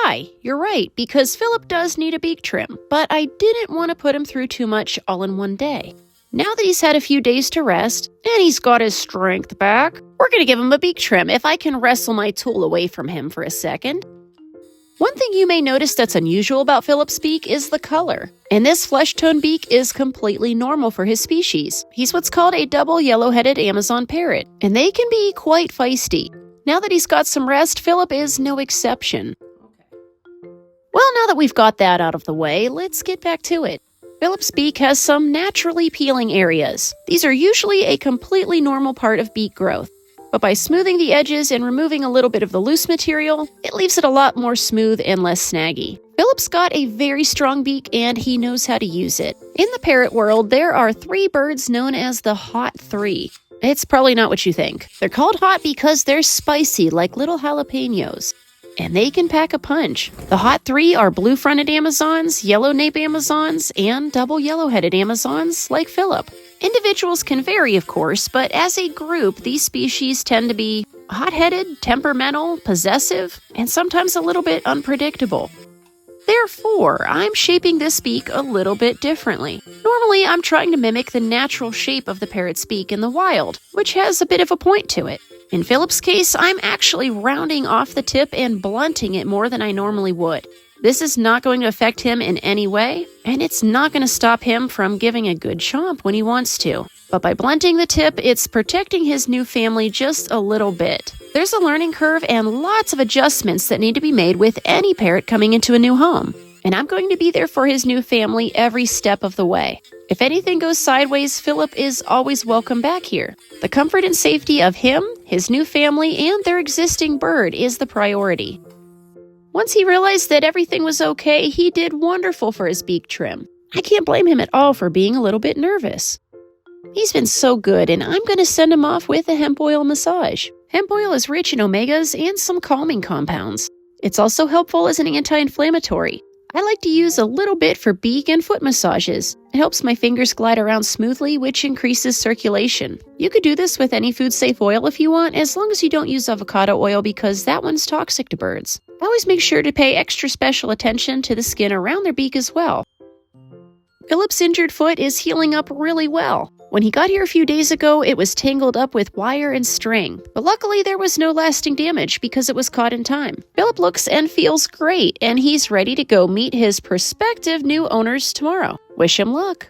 why. You're right, because Philip does need a beak trim, but I didn't want to put him through too much all in one day. Now that he's had a few days to rest, and he's got his strength back, we're going to give him a beak trim if I can wrestle my tool away from him for a second. One thing you may notice that's unusual about Philip's beak is the color. And this flesh-tone beak is completely normal for his species. He's what's called a double yellow-headed Amazon parrot, and they can be quite feisty. Now that he's got some rest, Philip is no exception. Well, now that we've got that out of the way, let's get back to it. Philip's beak has some naturally peeling areas. These are usually a completely normal part of beak growth. But by smoothing the edges and removing a little bit of the loose material, it leaves it a lot more smooth and less snaggy. Philip's got a very strong beak and he knows how to use it. In the parrot world, there are 3 birds known as the Hot 3. It's probably not what you think. They're called hot because they're spicy like little jalapenos. And they can pack a punch. The Hot 3 are blue-fronted Amazons, yellow nape Amazons, and double yellow-headed Amazons like Philip. Individuals can vary, of course, but as a group, these species tend to be hot-headed, temperamental, possessive, and sometimes a little bit unpredictable. Therefore, I'm shaping this beak a little bit differently. Normally, I'm trying to mimic the natural shape of the parrot's beak in the wild, which has a bit of a point to it. In Philip's case, I'm actually rounding off the tip and blunting it more than I normally would. This is not going to affect him in any way, and it's not going to stop him from giving a good chomp when he wants to. But by blunting the tip, it's protecting his new family just a little bit. There's a learning curve and lots of adjustments that need to be made with any parrot coming into a new home. And I'm going to be there for his new family every step of the way. If anything goes sideways, Philip is always welcome back here. The comfort and safety of him, his new family, and their existing bird is the priority. Once he realized that everything was okay, he did wonderful for his beak trim. I can't blame him at all for being a little bit nervous. He's been so good, and I'm going to send him off with a hemp oil massage. Hemp oil is rich in omegas and some calming compounds. It's also helpful as an anti-inflammatory. I like to use a little bit for beak and foot massages. It helps my fingers glide around smoothly, which increases circulation. You could do this with any food-safe oil if you want, as long as you don't use avocado oil because that one's toxic to birds. I always make sure to pay extra special attention to the skin around their beak as well. Philip's injured foot is healing up really well. When he got here a few days ago, it was tangled up with wire and string. But luckily, there was no lasting damage because it was caught in time. Philip looks and feels great, and he's ready to go meet his prospective new owners tomorrow. Wish him luck.